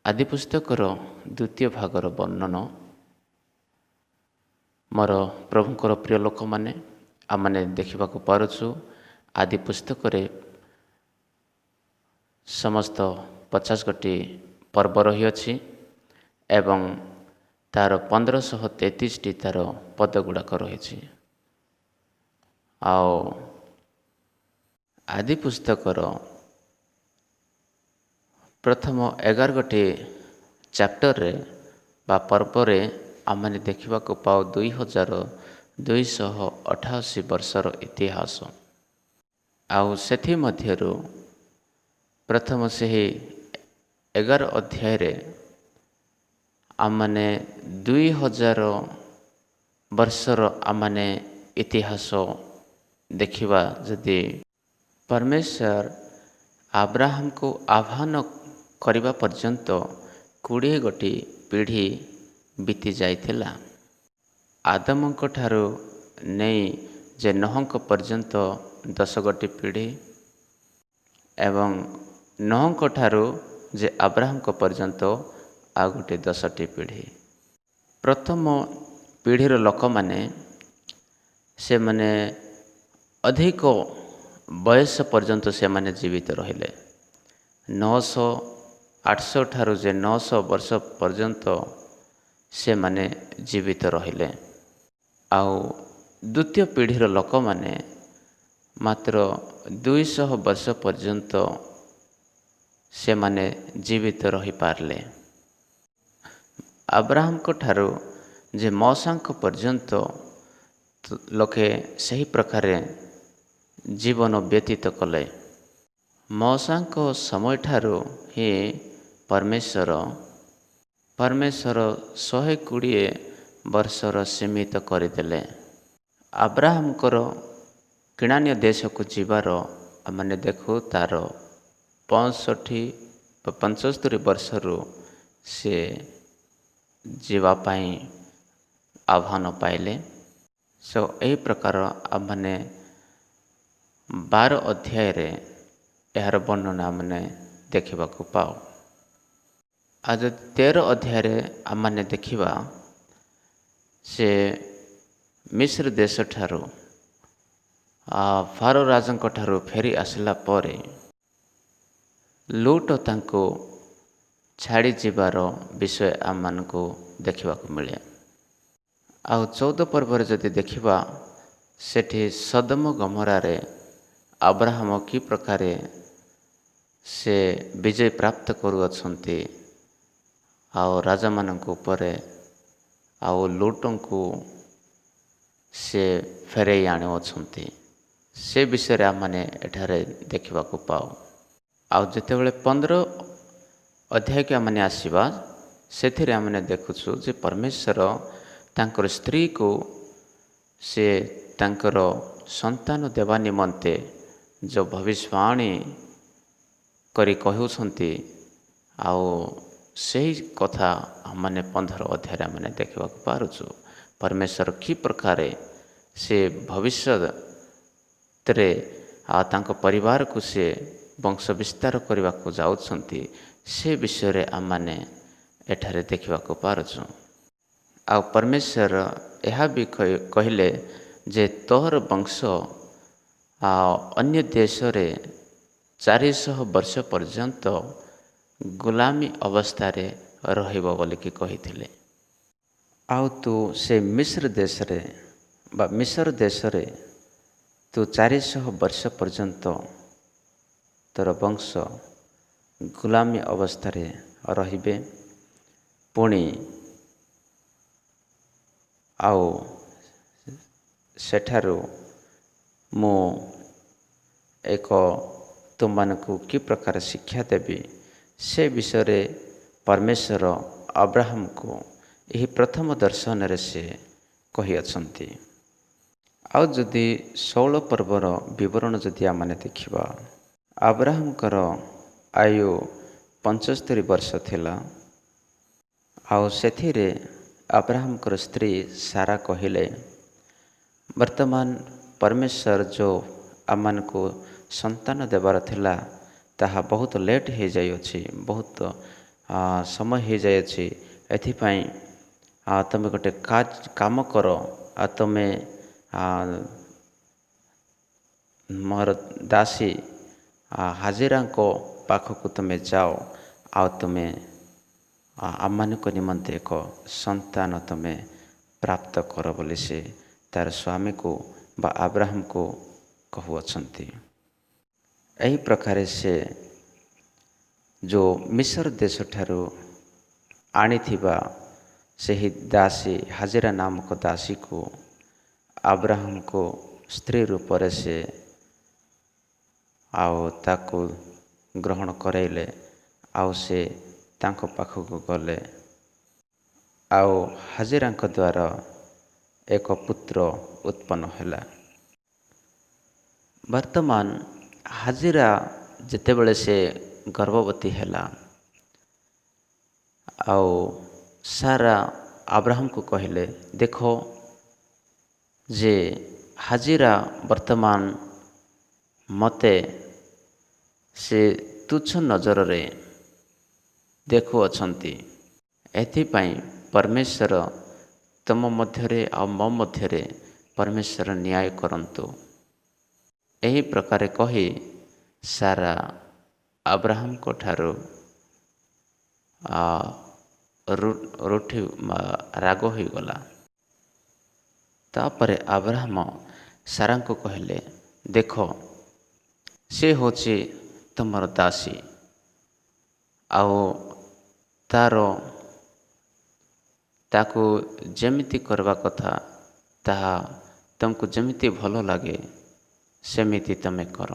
ଆଦି ପୁସ୍ତକର ଦ୍ୱିତୀୟ ଭାଗର ବର୍ଣ୍ଣନ। ମୋର ପ୍ରଭୁଙ୍କର ପ୍ରିୟ ଲୋକମାନେ, ଆମମାନେ ଦେଖିବାକୁ ପାରୁଛୁ ଆଦି ପୁସ୍ତକରେ ସମସ୍ତ 50 ପର୍ବ ରହିଅଛି ଏବଂ ତା'ର 1533ଟି ତା'ର ପଦ ଗୁଡ଼ାକ ରହିଛି। ଆଉ ଆଦି ପୁସ୍ତକର ପ୍ରଥମ 11 ଚାପ୍ଟରରେ ବା ପର୍ବରେ ଆମମାନେ ଦେଖିବାକୁ ପାଉ 2288 ବର୍ଷର ଇତିହାସ। ଆଉ ସେଥିମଧ୍ୟରୁ ପ୍ରଥମ ସେହି 11 ଅଧ୍ୟାୟରେ ଆମମାନେ 2000 ବର୍ଷର ଆମମାନେ ଇତିହାସ ଦେଖିବା। ଯଦି ପରମେଶ୍ୱର ଆବ୍ରାହମକୁ ଆହ୍ୱାନ କରିବା ପର୍ଯ୍ୟନ୍ତ 20 ପିଢ଼ି ବିତି ଯାଇଥିଲା। ଆଦମଙ୍କ ଠାରୁ ନେଇ ଯେ ନୋହଙ୍କ ପର୍ଯ୍ୟନ୍ତ 10 ପିଢ଼ି ଏବଂ ନୋହଙ୍କ ଠାରୁ ଯେ ଆବ୍ରାହମଙ୍କ ପର୍ଯ୍ୟନ୍ତ ଆଉ 10 ପିଢ଼ି। ପ୍ରଥମ ପିଢ଼ିର ଲୋକମାନେ ସେମାନେ ଅଧିକ ବୟସ ପର୍ଯ୍ୟନ୍ତ ସେମାନେ ଜୀବିତ ରହିଲେ। 800 ଠାରୁ ଯେ 900 ବର୍ଷ ପର୍ଯ୍ୟନ୍ତ ସେମାନେ ଜୀବିତ ରହିଲେ। ଆଉ ଦ୍ୱିତୀୟ ପିଢ଼ିର ଲୋକମାନେ ମାତ୍ର 200 ବର୍ଷ ପର୍ଯ୍ୟନ୍ତ ସେମାନେ ଜୀବିତ ରହିପାରିଲେ। ଆବ୍ରାହମଙ୍କ ଠାରୁ ଯେ ମଉସାଙ୍କ ପର୍ଯ୍ୟନ୍ତ ଲୋକେ ସେହି ପ୍ରକାରେ ଜୀବନ ବ୍ୟତୀତ କଲେ। ମଉସାଙ୍କ ସମୟଠାରୁ ହିଁ ପରମେଶ୍ୱର 120 ବର୍ଷର ସୀମିତ କରିଦେଲେ। ଆବ୍ରାହମଙ୍କର କିଣାନୀୟ ଦେଶକୁ ଯିବାର ଆମମାନେ ଦେଖୁ ତା'ର 75 ବର୍ଷରୁ ସେ ଯିବା ପାଇଁ ଆହ୍ୱାନ ପାଇଲେ। ଏହି ପ୍ରକାର ଆମମାନେ 12 ଅଧ୍ୟାୟରେ ଏହାର ବର୍ଣ୍ଣନା ଆମମାନେ ଦେଖିବାକୁ ପାଉ। ଆଉ ଯଦି 13 ଅଧ୍ୟାୟରେ ଆମମାନେ ଦେଖିବା, ସେ ମିସ୍ର ଦେଶଠାରୁ ଫାରୋ ରାଜାଙ୍କ ଠାରୁ ଫେରି ଆସିଲା ପରେ ଲୁଟ ତାଙ୍କୁ ଛାଡ଼ିଯିବାର ବିଷୟ ଆମମାନଙ୍କୁ ଦେଖିବାକୁ ମିଳେ। ଆଉ 14 ପର୍ବରେ ଯଦି ଦେଖିବା, ସେଠି ସୋଦମ ଗମୋରାରେ ଆବ୍ରାହମ କି ପ୍ରକାରେ ସେ ବିଜୟ ପ୍ରାପ୍ତ କରୁଅଛନ୍ତି ଆଉ ରାଜାମାନଙ୍କ ଉପରେ ଆଉ ଲୁଟଙ୍କୁ ସେ ଫେରାଇ ଆଣୁଅଛନ୍ତି, ସେ ବିଷୟରେ ଆମମାନେ ଏଠାରେ ଦେଖିବାକୁ ପାଉ। ଆଉ ଯେତେବେଳେ 15 ଅଧ୍ୟାୟକୁ ଆମମାନେ ଆସିବା, ସେଥିରେ ଆମମାନେ ଦେଖୁଛୁ ଯେ ପରମେଶ୍ୱର ତାଙ୍କର ସ୍ତ୍ରୀକୁ ସେ ତାଙ୍କର ସନ୍ତାନ ଦେବା ନିମନ୍ତେ ଯେଉଁ ଭବିଷ୍ୟବାଣୀ କରି କହୁଛନ୍ତି, ଆଉ ସେହି କଥା ଆମମାନେ 15 ଅଧ୍ୟାୟରେ ଆମମାନେ ଦେଖିବାକୁ ପାରୁଛୁ। ପରମେଶ୍ୱର କି ପ୍ରକାରେ ସେ ଭବିଷ୍ୟତରେ ଆଉ ତାଙ୍କ ପରିବାରକୁ ସେ ବଂଶ ବିସ୍ତାର କରିବାକୁ ଯାଉଛନ୍ତି, ସେ ବିଷୟରେ ଆମମାନେ ଏଠାରେ ଦେଖିବାକୁ ପାରୁଛୁ। ଆଉ ପରମେଶ୍ୱର ଏହା ବି କହିଲେ ଯେ ତୋର ବଂଶ ଅନ୍ୟ ଦେଶରେ 400 ବର୍ଷ ପର୍ଯ୍ୟନ୍ତ ଗୁଲାମୀ ଅବସ୍ଥାରେ ରହିବ ବୋଲିକି କହିଥିଲେ। ଆଉ ତୁ ସେ ମିସ୍ର ଦେଶରେ ତୁ 400 ବର୍ଷ ପର୍ଯ୍ୟନ୍ତ ତୋର ବଂଶ ଗୁଲାମୀ ଅବସ୍ଥାରେ ରହିବେ। ପୁଣି ଆଉ ସେଠାରୁ ମୁଁ ତୁମମାନଙ୍କୁ କି ପ୍ରକାର ଶିକ୍ଷା ଦେବି, ସେ ବିଷୟରେ ପରମେଶ୍ୱର ଆବ୍ରାହମକୁ ଏହି ପ୍ରଥମ ଦର୍ଶନରେ ସେ କହିଅଛନ୍ତି। ଆଉ ଯଦି 16 ପର୍ବର ବିବରଣ ଯଦି ଆମମାନେ ଦେଖିବା, ଆବ୍ରାହମଙ୍କର ଆୟୁ 75 ବର୍ଷ ଥିଲା। ଆଉ ସେଥିରେ ଆବ୍ରାହମଙ୍କର ସ୍ତ୍ରୀ ସାରା କହିଲେ, ବର୍ତ୍ତମାନ ପରମେଶ୍ୱର ଯେଉଁ ଆମମାନଙ୍କୁ ସନ୍ତାନ ଦେବାର ଥିଲା ତାହା ବହୁତ ଲେଟ୍ ହୋଇଯାଇଅଛି, ବହୁତ ସମୟ ହୋଇଯାଇଅଛି। ଏଥିପାଇଁ ତୁମେ ଗୋଟେ କାମ କର, ଆଉ ତୁମେ ମୋର ଦାସୀ ହାଜିରାଙ୍କ ପାଖକୁ ତୁମେ ଯାଅ, ଆଉ ତୁମେ ଆମମାନଙ୍କ ନିମନ୍ତେ ଏକ ସନ୍ତାନ ତୁମେ ପ୍ରାପ୍ତ କର ବୋଲି ସେ ତା'ର ସ୍ୱାମୀକୁ ବା ଆବ୍ରାହମକୁ କହୁଅଛନ୍ତି। ଏହି ପ୍ରକାରେ ସେ ଯେଉଁ ମିଶ୍ର ଦେଶଠାରୁ ଆଣିଥିବା ସେହି ଦାସୀ ହାଜିରା ନାମକ ଦାସୀକୁ ଆବ୍ରାହମକୁ ସ୍ତ୍ରୀ ରୂପରେ ସେ ଆଉ ତାକୁ ଗ୍ରହଣ କରାଇଲେ, ଆଉ ସେ ତାଙ୍କ ପାଖକୁ ଗଲେ, ଆଉ ହାଜିରାଙ୍କ ଦ୍ୱାରା ଏକ ପୁତ୍ର ଉତ୍ପନ୍ନ ହେଲା। ବର୍ତ୍ତମାନ ହାଜିରା ଯେତେବେଳେ ସେ ଗର୍ଭବତୀ ହେଲା, ଆଉ ସାରା ଆବ୍ରାହମକୁ କହିଲେ, ଦେଖ ଯେ ହାଜିରା ବର୍ତ୍ତମାନ ମୋତେ ସେ ତୁଚ୍ଛ ନଜରରେ ଦେଖୁଅଛନ୍ତି। ଏଥିପାଇଁ ପରମେଶ୍ୱର ତୁମ ମଧ୍ୟରେ ଆଉ ମୋ ମଧ୍ୟରେ ପରମେଶ୍ୱର ନ୍ୟାୟ କରନ୍ତୁ। ଏହି ପ୍ରକାରେ କହି ସାରା ଆବ୍ରାହମଙ୍କ ଠାରୁ ରାଗ ହୋଇଗଲା। ତାପରେ ଆବ୍ରାହମ ସାରାଙ୍କୁ କହିଲେ, ଦେଖ ସେ ହେଉଛି ତୁମର ଦାସୀ, ଆଉ ତାକୁ ଯେମିତି କରିବା କଥା, ତାହା ତୁମକୁ ଯେମିତି ଭଲ ଲାଗେ ସେମିତି ତୁମେ କର,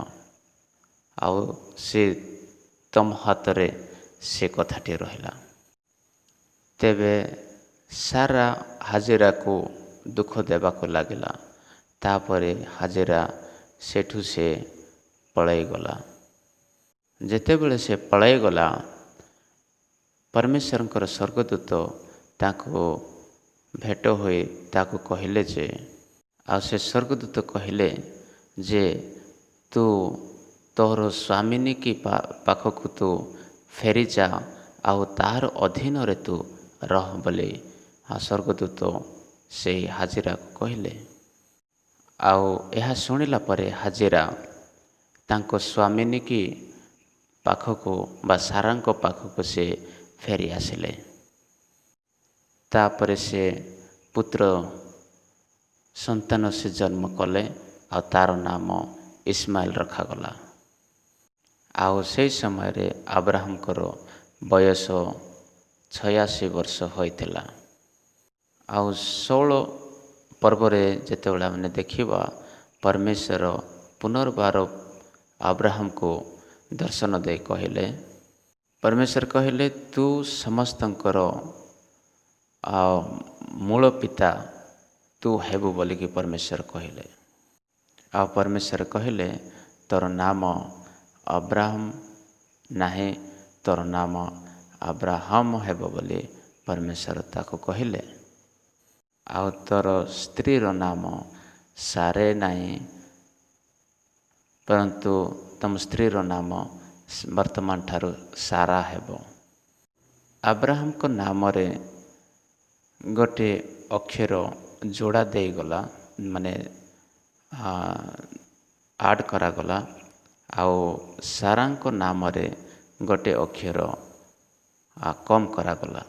ଆଉ ସେ ତୁମ ହାତରେ ସେ କଥାଟି ରହିଲା। ତେବେ ସାରା ହାଜିରାକୁ ଦୁଃଖ ଦେବାକୁ ଲାଗିଲା। ତାପରେ ହାଜିରା ସେଠୁ ସେ ପଳାଇଗଲା। ଯେତେବେଳେ ସେ ପଳାଇଗଲା, ପରମେଶ୍ୱରଙ୍କର ସ୍ୱର୍ଗଦୂତ ତାଙ୍କୁ ଭେଟ ହୋଇ ତାକୁ କହିଲେ ଯେ, ଆଉ ସେ ସ୍ୱର୍ଗଦୂତ କହିଲେ ଯେ ତୁ ତୋର ସ୍ୱାମିନୀ କି ପାଖକୁ ତୁ ଫେରିଯା, ଆଉ ତାହାର ଅଧୀନରେ ତୁ ରହ ବୋଲି ସ୍ୱର୍ଗଦୂତ ସେହି ହାଜିରାକୁ କହିଲେ। ଆଉ ଏହା ଶୁଣିଲା ପରେ ହାଜିରା ତାଙ୍କ ସ୍ୱାମିନୀ କି ପାଖକୁ ବା ସାରାଙ୍କ ପାଖକୁ ସେ ଫେରି ଆସିଲେ। ତାପରେ ସେ ପୁତ୍ର ସନ୍ତାନ ସେ ଜନ୍ମ କଲେ, ଆଉ ତା'ର ନାମ ଇସ୍ମାଇଲ ରଖାଗଲା। ଆଉ ସେହି ସମୟରେ ଆବ୍ରାହମଙ୍କର ବୟସ 86 ବର୍ଷ ହୋଇଥିଲା। ଆଉ 16 ପର୍ବରେ ଯେତେବେଳେ ଆମେ ଦେଖିବା, ପରମେଶ୍ୱର ପୁନର୍ବାର ଆବ୍ରାହମକୁ ଦର୍ଶନ ଦେଇ କହିଲେ, ପରମେଶ୍ୱର କହିଲେ, ତୁ ସମସ୍ତଙ୍କର ମୂଳ ପିତା ତୁ ହେବୁ ବୋଲିକି ପରମେଶ୍ୱର କହିଲେ। ଆଉ ପରମେଶ୍ୱର କହିଲେ, ତୋର ନାମ ଅବ୍ରାହମ ନାହିଁ, ତୋର ନାମ ଆବ୍ରାହମ ହେବ ବୋଲି ପରମେଶ୍ୱର ତାକୁ କହିଲେ। ଆଉ ତୋର ସ୍ତ୍ରୀର ନାମ ସାରେ ନାହିଁ, ପରନ୍ତୁ ତମ ସ୍ତ୍ରୀର ନାମ ବର୍ତ୍ତମାନ ଠାରୁ ସାରା ହେବ। ଆବ୍ରାହମଙ୍କ ନାମରେ ଗୋଟିଏ ଅକ୍ଷର ଯୋଡ଼ା ଦେଇଗଲା, ମାନେ ଆଡ଼୍ କରାଗଲା, ଆଉ ସାରାଙ୍କ ନାମରେ ଗୋଟିଏ ଅକ୍ଷର କମ୍ କରାଗଲା।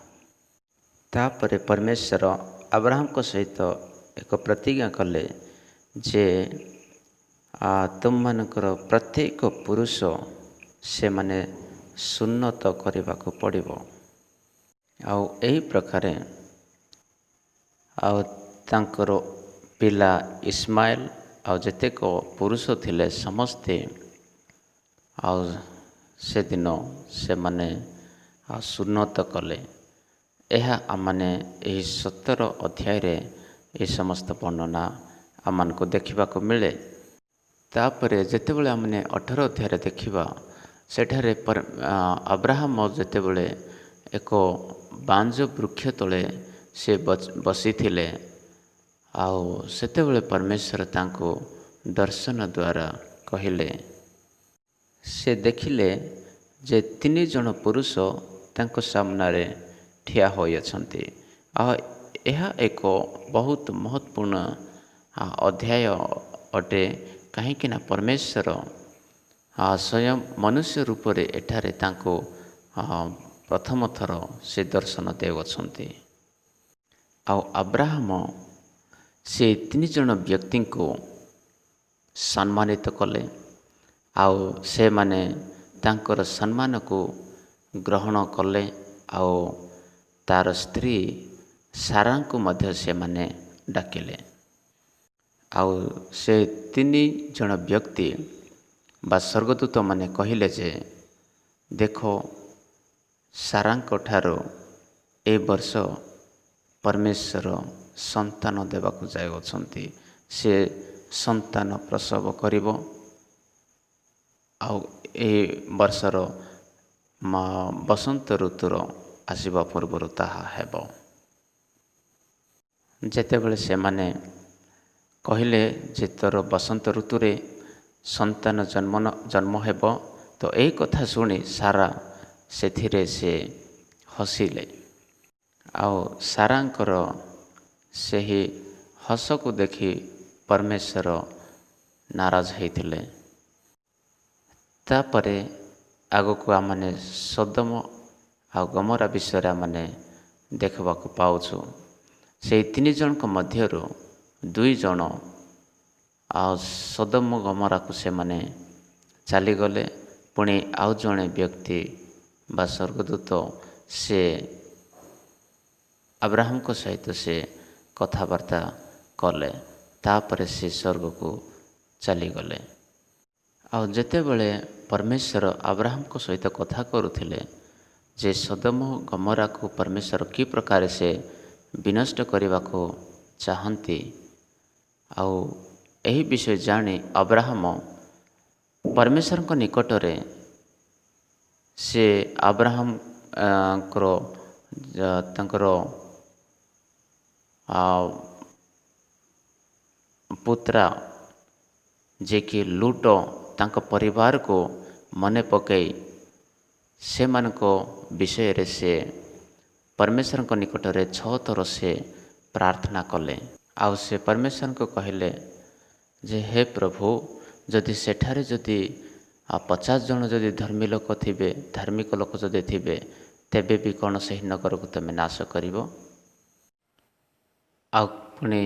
ତାପରେ ପରମେଶ୍ୱର ଆବ୍ରାହମଙ୍କ ସହିତ ଏକ ପ୍ରତିଜ୍ଞା କଲେ ଯେ ତୁମମାନଙ୍କର ପ୍ରତ୍ୟେକ ପୁରୁଷ ସେମାନେ ସୁନ୍ନତ କରିବାକୁ ପଡ଼ିବ। ଆଉ ଏହି ପ୍ରକାରେ ଆଉ ତାଙ୍କର ପିଲା ଇସ୍ମାଇଲ ଆଉ ଯେତେକ ପୁରୁଷ ଥିଲେ ସମସ୍ତେ ଆଉ ସେଦିନ ସେମାନେ ସୁନ୍ନତ କଲେ। ଏହା ଆମମାନେ ଏହି 17 ଅଧ୍ୟାୟରେ ଏହି ସମସ୍ତ ବର୍ଣ୍ଣନା ଆମମାନଙ୍କୁ ଦେଖିବାକୁ ମିଳେ। ତାପରେ ଯେତେବେଳେ ଆମମାନେ 18 ଅଧ୍ୟାୟରେ ଦେଖିବା, ସେଠାରେ ଆବ୍ରାହମ ଯେତେବେଳେ ଏକ ବାଞ୍ଜ ବୃକ୍ଷ ତଳେ ସେ ବସିଥିଲେ, ଆଉ ସେତେବେଳେ ପରମେଶ୍ୱର ତାଙ୍କୁ ଦର୍ଶନ ଦ୍ୱାରା କହିଲେ, ସେ ଦେଖିଲେ ଯେ 3 ଜଣ ପୁରୁଷ ତାଙ୍କ ସାମ୍ନାରେ ଠିଆ ହୋଇଅଛନ୍ତି। ଆଉ ଏହା ଏକ ବହୁତ ମହତ୍ତ୍ୱପୂର୍ଣ୍ଣ ଅଧ୍ୟାୟ ଅଟେ, କାହିଁକିନା ପରମେଶ୍ୱର ସ୍ୱୟଂ ମନୁଷ୍ୟ ରୂପରେ ଏଠାରେ ତାଙ୍କୁ ପ୍ରଥମ ଥର ସେ ଦର୍ଶନ ଦେଉଅଛନ୍ତି। ଆଉ ଆବ୍ରାହମ ସେ 3 ଜଣ ବ୍ୟକ୍ତିଙ୍କୁ ସମ୍ମାନିତ କଲେ, ଆଉ ସେମାନେ ତାଙ୍କର ସମ୍ମାନକୁ ଗ୍ରହଣ କଲେ, ଆଉ ତାର ସ୍ତ୍ରୀ ସାରାଙ୍କୁ ମଧ୍ୟ ସେମାନେ ଡାକିଲେ। ଆଉ ସେ 3 ଜଣ ବ୍ୟକ୍ତି ବା ସ୍ୱର୍ଗଦୂତମାନେ କହିଲେ ଯେ, ଦେଖ, ସାରାଙ୍କ ଠାରୁ ଏ ବର୍ଷ ପରମେଶ୍ୱର ସନ୍ତାନ ଦେବାକୁ ଯାଉଅଛନ୍ତି। ସେ ସନ୍ତାନ ପ୍ରସବ କରିବ, ଆଉ ଏ ବର୍ଷର ବସନ୍ତ ଋତୁର ଆସିବା ପୂର୍ବରୁ ତାହା ହେବ। ଯେତେବେଳେ ସେମାନେ କହିଲେ ଯେ ତୋର ବସନ୍ତ ଋତୁରେ ସନ୍ତାନ ଜନ୍ମ ହେବ, ତ ଏହି କଥା ଶୁଣି ସାରା ସେଥିରେ ସେ ହସିଲେ। ଆଉ ସାରାଙ୍କର ସେହି ହସକୁ ଦେଖି ପରମେଶ୍ୱର ନାରାଜ ହୋଇଥିଲେ। ତାପରେ ଆଗକୁ ଆମମାନେ ସୋଦମ ଆଉ ଗମୋରା ବିଷୟରେ ଆମମାନେ ଦେଖିବାକୁ ପାଉଛୁ। ସେହି 3 ଜଣଙ୍କ ମଧ୍ୟରୁ 2 ଜଣ ଆଉ ସୋଦମ ଗମୋରାକୁ ସେମାନେ ଚାଲିଗଲେ। ପୁଣି ଆଉ ଜଣେ ବ୍ୟକ୍ତି ବା ସ୍ୱର୍ଗଦୂତ ସେ ଆବ୍ରାହମଙ୍କ ସହିତ ସେ କଥାବାର୍ତ୍ତା କଲେ। ତାପରେ ସେ ସ୍ୱର୍ଗକୁ ଚାଲିଗଲେ। ଆଉ ଯେତେବେଳେ ପରମେଶ୍ୱର ଆବ୍ରାହମଙ୍କ ସହିତ କଥା କରୁଥିଲେ ଯେ ସୋଦମ ଗମୋରାକୁ ପରମେଶ୍ୱର କି ପ୍ରକାର ସେ ବିନଷ୍ଟ କରିବାକୁ ଚାହାନ୍ତି, ଆଉ ଏହି ବିଷୟ ଜାଣି ଆବ୍ରାହମ ପରମେଶ୍ୱରଙ୍କ ନିକଟରେ ସେ ତାଙ୍କର ପୁତ୍ରା ଯିଏକି ଲୁଟ ତାଙ୍କ ପରିବାରକୁ ମନେ ପକାଇ ସେମାନଙ୍କ ବିଷୟରେ ସେ ପରମେଶ୍ୱରଙ୍କ ନିକଟରେ 6 ଥର ସେ ପ୍ରାର୍ଥନା କଲେ। ଆଉ ସେ ପରମେଶ୍ୱରଙ୍କୁ କହିଲେ ଯେ, ହେ ପ୍ରଭୁ, ଯଦି ସେଠାରେ ଯଦି 50 ଜଣ ଯଦି ଧାର୍ମିକ ଲୋକ ଯଦି ଥିବେ, ତେବେ ବି କ'ଣ ସେହି ନଗରକୁ ତୁମେ ନାଶ କରିବ? ଆଉ ପୁଣି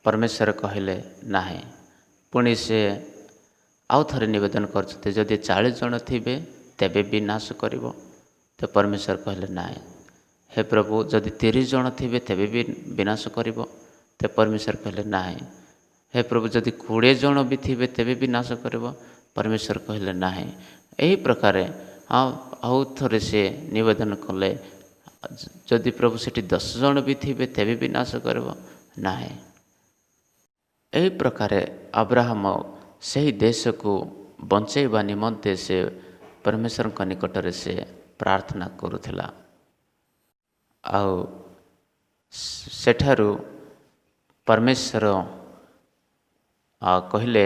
ପରମେଶ୍ୱର କହିଲେ ନାହିଁ। ପୁଣି ସେ ଆଉ ଥରେ ନିବେଦନ କରୁଛନ୍ତି, ଯଦି 40 ଜଣ ଥିବେ ତେବେ ବି ନାଶ କରିବ? ତ ପରମେଶ୍ୱର କହିଲେ ନାହିଁ। ହେ ପ୍ରଭୁ, ଯଦି 30 ଜଣ ଥିବେ ତେବେ ବି ବିନାଶ କରିବ? ତ ପରମେଶ୍ୱର କହିଲେ ନାହିଁ। ହେ ପ୍ରଭୁ, ଯଦି 20 ଜଣ ବି ଥିବେ ତେବେ ବି ନାଶ କରିବ? ପରମେଶ୍ୱର କହିଲେ ନାହିଁ। ଏହି ପ୍ରକାରେ ଆଉ ଥରେ ସେ ନିବେଦନ କଲେ, ଯଦି ପ୍ରଭୁ ସେଠି 10 ଜଣ ବି ଥିବେ ତେବେ ବି ନାଶ କରିବ? ନାହିଁ। ଏହି ପ୍ରକାରେ ଆବ୍ରାହମ ସେହି ଦେଶକୁ ବଞ୍ଚାଇବା ନିମନ୍ତେ ସେ ପରମେଶ୍ୱରଙ୍କ ନିକଟରେ ସେ ପ୍ରାର୍ଥନା କରୁଥିଲା। ଆଉ ସେଠାରୁ ପରମେଶ୍ୱର କହିଲେ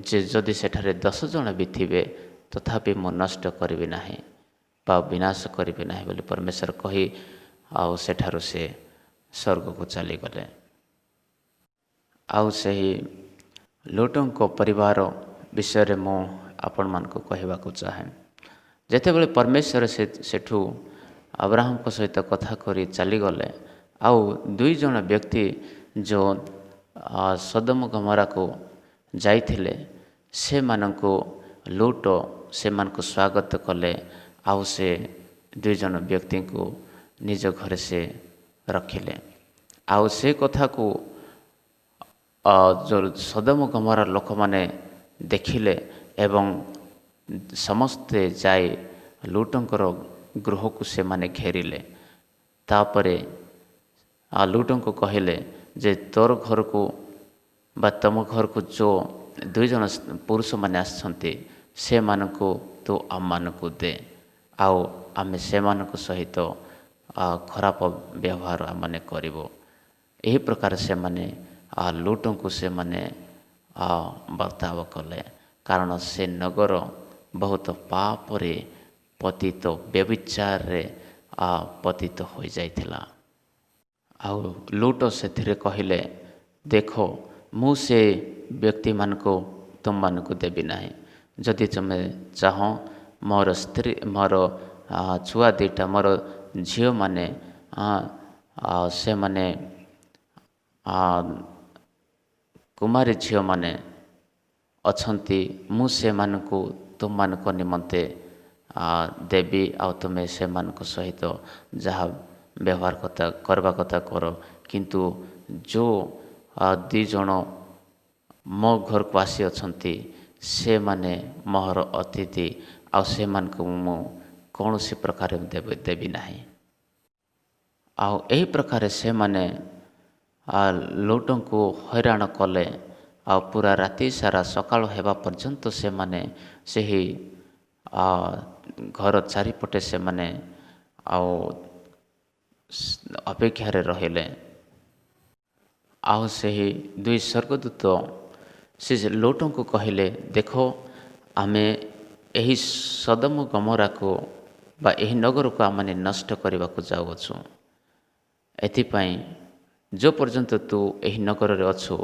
ଯେ, ଯଦି ସେଠାରେ 10 ଜଣ ବି ଥିବେ ତଥାପି ମୁଁ ନଷ୍ଟ କରିବି ନାହିଁ ବା ବିନାଶ କରିବି ନାହିଁ ବୋଲି ପରମେଶ୍ୱର କହି ଆଉ ସେଠାରୁ ସେ ସ୍ୱର୍ଗକୁ ଚାଲିଗଲେ। ଆଉ ସେହି ଲୁଟଙ୍କ ପରିବାର ବିଷୟରେ ମୁଁ ଆପଣମାନଙ୍କୁ କହିବାକୁ ଚାହେଁ। ଯେତେବେଳେ ପରମେଶ୍ୱର ସେଠୁ ଆବ୍ରାହମଙ୍କ ସହିତ କଥା କରି ଚାଲିଗଲେ, ଆଉ 2 ଜଣ ବ୍ୟକ୍ତି ଯେଉଁ ସୋଦମ ଗମୋରାକୁ ଯାଇଥିଲେ, ସେମାନଙ୍କୁ ଲୁଟ ସେମାନଙ୍କୁ ସ୍ୱାଗତ କଲେ। ଆଉ ସେ 2 ଜଣ ବ୍ୟକ୍ତିଙ୍କୁ ନିଜ ଘରେ ସେ ରଖିଲେ। ଆଉ ସେ କଥାକୁ ଯେଉଁ ସୋଦମ ଗମୋରା ଲୋକମାନେ ଦେଖିଲେ ଏବଂ ସମସ୍ତେ ଯାଇ ଲୁଟଙ୍କର ଗୃହକୁ ସେମାନେ ଘେରିଲେ। ତାପରେ ଲୁଟଙ୍କୁ କହିଲେ ଯେ, ତୋର ଘରକୁ ବା ତୁମ ଘରକୁ ଯେଉଁ 2 ଜଣ ପୁରୁଷମାନେ ଆସିଛନ୍ତି, ସେମାନଙ୍କୁ ତୁ ଆମମାନଙ୍କୁ ଦେ, ଆଉ ଆମେ ସେମାନଙ୍କ ସହିତ ଖରାପ ବ୍ୟବହାର ଆମମାନେ କରିବୁ। ଏହି ପ୍ରକାର ସେମାନେ ଲୁଟଙ୍କୁ ସେମାନେ ବର୍ତ୍ତାବ କଲେ, କାରଣ ସେ ନଗର ବହୁତ ପାପରେ ପତିତ ବ୍ୟଭିଚାରରେ ପତିତ ହୋଇଯାଇଥିଲା। ଆଉ ଲୁଟ ସେଥିରେ କହିଲେ, ଦେଖ ମୁଁ ସେ ବ୍ୟକ୍ତିମାନଙ୍କୁ ତୁମମାନଙ୍କୁ ଦେବି ନାହିଁ। ଯଦି ତୁମେ ଚାହଁ ମୋର ସ୍ତ୍ରୀ, ମୋର ଛୁଆ ଦୁଇଟା, ମୋର ଝିଅମାନେ ସେମାନେ କୁମାରୀ ଝିଅମାନେ ଅଛନ୍ତି, ମୁଁ ସେମାନଙ୍କୁ ତୁମମାନଙ୍କ ନିମନ୍ତେ ଦେବି, ଆଉ ତୁମେ ସେମାନଙ୍କ ସହିତ ଯାହା ବ୍ୟବହାର କରିବା କଥା କର। କିନ୍ତୁ ଯେଉଁ ଦୁଇ ଜଣ ମୋ ଘରକୁ ଆସିଅଛନ୍ତି ସେମାନେ ମୋର ଅତିଥି, ଆଉ ସେମାନଙ୍କୁ ମୁଁ କୌଣସି ପ୍ରକାର ଦେବି ନାହିଁ। ଆଉ ଏହି ପ୍ରକାର ସେମାନେ ଲୁଟଙ୍କୁ ହଇରାଣ କଲେ। ଆଉ ପୁରା ରାତି ସାରା ସକାଳ ହେବା ପର୍ଯ୍ୟନ୍ତ ସେମାନେ ସେହି ଘର ଚାରିପଟେ ସେମାନେ ଆଉ ଅପେକ୍ଷାରେ ରହିଲେ। ଆଉ ସେହି ଦୁଇ ସ୍ୱର୍ଗଦୂତ ସେ ଲୁଟଙ୍କୁ କହିଲେ, ଦେଖ ଆମେ ଏହି ସୋଦମ ଗମୋରାକୁ ବା ଏହି ନଗରକୁ ଆମେ ନଷ୍ଟ କରିବାକୁ ଯାଉଅଛୁ। ଏଥିପାଇଁ ଯେଉଁ ପର୍ଯ୍ୟନ୍ତ ତୁ ଏହି ନଗରରେ ଅଛୁ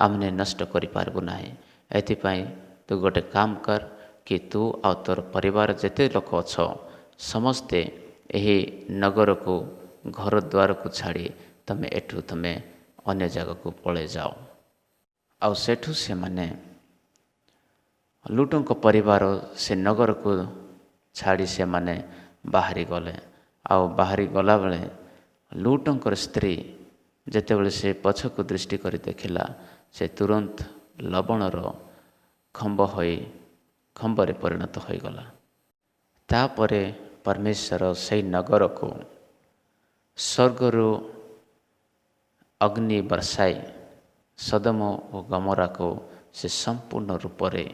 ଆମେ ନଷ୍ଟ କରିପାରିବୁ ନାହିଁ। ଏଥିପାଇଁ ତୁ ଗୋଟେ କାମ କର କି ତୁ ଆଉ ତୋର ପରିବାର ଯେତେ ଲୋକ ଅଛ ସମସ୍ତେ ଏହି ନଗରକୁ ଘର ଦ୍ୱାରକୁ ଛାଡ଼ି ତୁମେ ଅନ୍ୟ ଜାଗାକୁ ପଳାଇ ଯାଅ। ଆଉ ସେଠୁ ସେମାନେ ଲୁଟଙ୍କ ପରିବାର ସେ ନଗରକୁ ଛାଡ଼ି ସେମାନେ ବାହାରି ଗଲେ। ଆଉ ବାହାରି ଗଲାବେଳେ ଲୁଟଙ୍କର ସ୍ତ୍ରୀ ଯେତେବେଳେ ସେ ପଛକୁ ଦୃଷ୍ଟି କରି ଦେଖିଲା, ସେ ତୁରନ୍ତ ଲବଣର ଖମ୍ବରେ ପରିଣତ ହୋଇଗଲା। ତାପରେ ପରମେଶ୍ୱର ସେହି ନଗରକୁ ସ୍ୱର୍ଗରୁ ଅଗ୍ନି ବର୍ଷାଇ ସୋଦମ ଓ ଗମୋରାକୁ ସେ ସମ୍ପୂର୍ଣ୍ଣ ରୂପରେ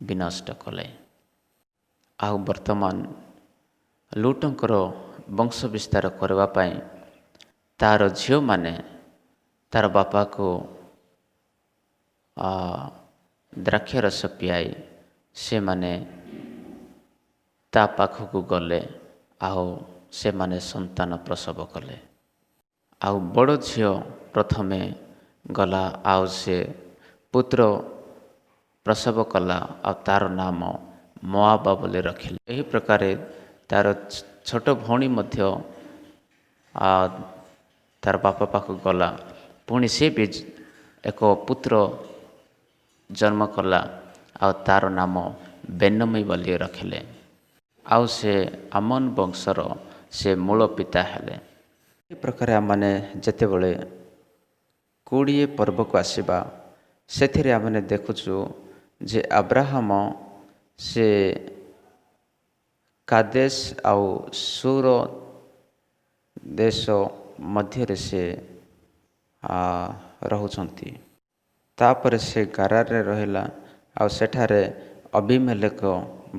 ବିନଷ୍ଟ କଲେ। ଆଉ ବର୍ତ୍ତମାନ ଲୁଟଙ୍କର ବଂଶ ବିସ୍ତାର କରିବା ପାଇଁ ତା'ର ଝିଅମାନେ ତା'ର ବାପାକୁ ଦ୍ରାକ୍ଷରସ ପିଆଇ ସେମାନେ ତା ପାଖକୁ ଗଲେ। ଆଉ ସେମାନେ ସନ୍ତାନ ପ୍ରସବ କଲେ। ଆଉ ବଡ଼ ଝିଅ ପ୍ରଥମେ ଗଲା, ଆଉ ସେ ପୁତ୍ର ପ୍ରସବ କଲା, ଆଉ ତା'ର ନାମ ମୋଆବ ବୋଲି ରଖିଲେ। ଏହି ପ୍ରକାରେ ତା'ର ଛୋଟ ଭଉଣୀ ମଧ୍ୟ ତା'ର ବାପା ପାଖକୁ ଗଲା। ପୁଣି ସେ ବି ଏକ ପୁତ୍ର ଜନ୍ମ କଲା, ଆଉ ତା'ର ନାମ ବେନମି ବୋଲି ରଖିଲେ। ଆଉ ସେ ଆମନ ବଂଶର ସେ ମୂଳ ପିତା ହେଲେ। ଏ ପ୍ରକାର ଆମମାନେ ଯେତେବେଳେ 20 ପର୍ବକୁ ଆସିବା, ସେଥିରେ ଆମେ ଦେଖୁଛୁ ଯେ ଆବ୍ରାହମ ସେ କାଦେଶ ଆଉ ସୁର ଦେଶ ମଧ୍ୟରେ ସେ ରହୁଛନ୍ତି। ତାପରେ ସେ ଗାରାରରେ ରହିଲା, ଆଉ ସେଠାରେ ଅବିମେଲେକ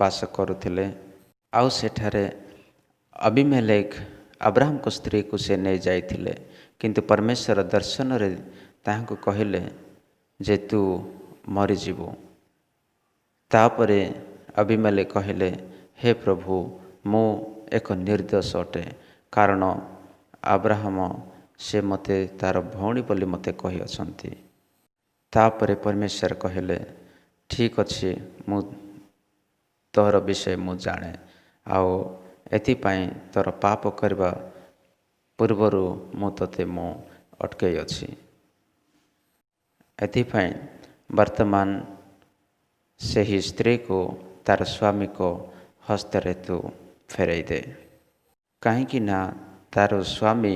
ବାସ କରୁଥିଲେ। ଆଉ ସେଠାରେ ଅବିମେଲେକ ଆବ୍ରାହମଙ୍କ ସ୍ତ୍ରୀକୁ ସେ ନେଇ ଯାଇଥିଲେ। କିନ୍ତୁ ପରମେଶ୍ୱର ଦର୍ଶନରେ ତାହାଙ୍କୁ କହିଲେ ଯେ ତୁ ମରିଯିବୁ। ତାପରେ ଅବିମେଲେକ କହିଲେ, ହେ ପ୍ରଭୁ, ମୁଁ ଏକ ନିର୍ଦ୍ଦୋଷ ଅଟେ, କାରଣ ଆବ୍ରାହମ ସେ ମୋତେ ତା'ର ଭଉଣୀ ବୋଲି ମୋତେ କହିଅଛନ୍ତି। ତାପରେ ପରମେଶ୍ୱର କହିଲେ, ଠିକ୍ ଅଛି, ମୁଁ ତୋର ବିଷୟ ମୁଁ ଜାଣେ, ଆଉ ଏଥିପାଇଁ ତୋର ପାପ କରିବା ପୂର୍ବରୁ ମୁଁ ତୋତେ ଅଟକାଇ ଅଛି। ଏଥିପାଇଁ ବର୍ତ୍ତମାନ ସେହି ସ୍ତ୍ରୀକୁ ତା'ର ସ୍ୱାମୀଙ୍କ ହସ୍ତରେ ତୁ ଫେରାଇ ଦେ, କାହିଁକି ନା ତା'ର ସ୍ୱାମୀ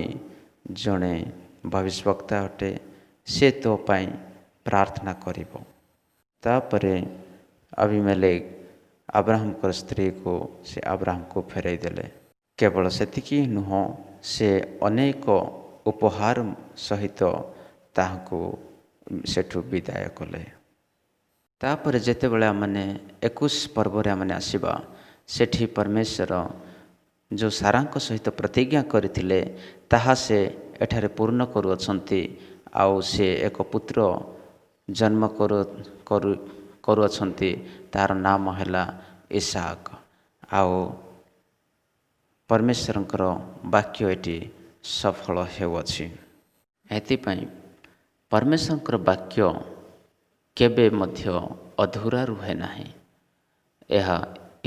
ଜଣେ ଭବିଷ୍ୟବକ୍ତା ଅଟେ, ସେ ତୋ ପାଇଁ ପ୍ରାର୍ଥନା କରିବ। ତାପରେ ଅବିମେଲେକ ଆବ୍ରାହମଙ୍କର ସ୍ତ୍ରୀକୁ ସେ ଆବ୍ରାହମକୁ ଫେରାଇ ଦେଲେ। କେବଳ ସେତିକି ନୁହଁ, ସେ ଅନେକ ଉପହାର ସହିତ ତାହାକୁ ସେଠୁ ବିଦାୟ କଲେ। ତାପରେ ଯେତେବେଳେ ଆମମାନେ 21 ପର୍ବରେ ଆମମାନେ ଆସିବା, ସେଠି ପରମେଶ୍ୱର ଯେଉଁ ସାରାଙ୍କ ସହିତ ପ୍ରତିଜ୍ଞା କରିଥିଲେ ତାହା ସେ ଏଠାରେ ପୂର୍ଣ୍ଣ କରୁଅଛନ୍ତି। ଆଉ ସେ ଏକ ପୁତ୍ର ଜନ୍ମ କରୁଅଛନ୍ତି, ତା'ର ନାମ ହେଲା ଇସାକ। ଆଉ परमेश्वरଙ୍କର ବାକ୍ୟ ଏଠି ସଫଳ ହେଉଅଛି। ଏଥିପାଇଁ परमेश्वरଙ୍କର ବାକ୍ୟ କେବେ ମଧ୍ୟ ଅଧୁରା ରୁହେ ନାହିଁ।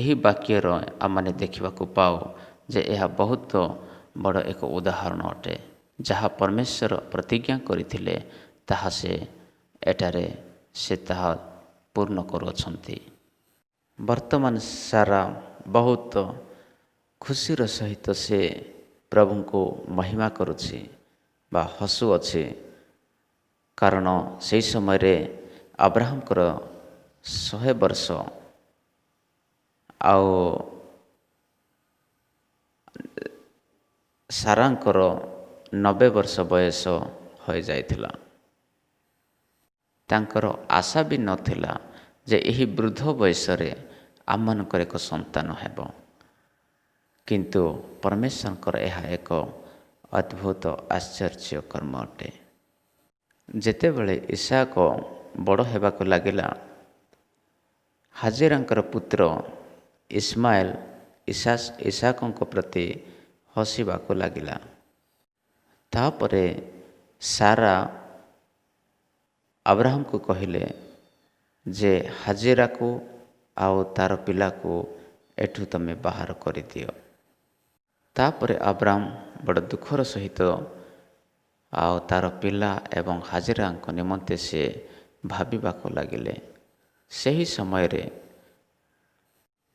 ଏହି ବାକ୍ୟର ଆମମାନେ ଦେଖିବାକୁ ପାଉ ଯେ ଏହା ବହୁତ ବଡ଼ ଏକ ଉଦାହରଣ ଅଟେ। ଯାହା ପରମେଶ୍ୱର ପ୍ରତିଜ୍ଞା କରିଥିଲେ ତାହା ସେ ତାହା ପୂର୍ଣ୍ଣ କରୁଅଛନ୍ତି। ବର୍ତ୍ତମାନ ସାରା ବହୁତ ଖୁସିର ସହିତ ସେ ପ୍ରଭୁଙ୍କୁ ମହିମା କରୁଛି ବା ହସୁଅଛି। କାରଣ ସେହି ସମୟରେ ଆବ୍ରାହମଙ୍କର 100 ବର୍ଷ ଆଉ ସାରାଙ୍କର 90 ବର୍ଷ ବୟସ ହୋଇଯାଇଥିଲା। ତାଙ୍କର ଆଶା ବି ନଥିଲା ଯେ ଏହି ବୃଦ୍ଧ ବୟସରେ ଆମମାନଙ୍କର ଏକ ସନ୍ତାନ ହେବ। କିନ୍ତୁ ପରମେଶ୍ୱରଙ୍କର ଏହା ଏକ ଅଦ୍ଭୁତ ଆଶ୍ଚର୍ଯ୍ୟ କର୍ମ ଅଟେ। ଯେତେବେଳେ ଇସାକ ବଡ଼ ହେବାକୁ ଲାଗିଲା, ହାଜେରାଙ୍କର ପୁତ୍ର ଇସମାଏଲ ଇସାକଙ୍କ ପ୍ରତି ହସିବାକୁ ଲାଗିଲା। ତାପରେ ସାରା ଆବ୍ରାହମକୁ କହିଲେ ଯେ ହାଜେରାକୁ ଆଉ ତାର ପିଲାକୁ ଏଠୁ ତମେ ବାହାର କରିଦିଅ। ତାପରେ ଆବ୍ରାହମ ବଡ଼ ଦୁଃଖର ସହିତ ଆଉ ତାର ପିଲା ଏବଂ ହାଜେରାଙ୍କ ନିମନ୍ତେ ସେ ଭାବିବାକୁ ଲାଗିଲେ। ସେହି ସମୟରେ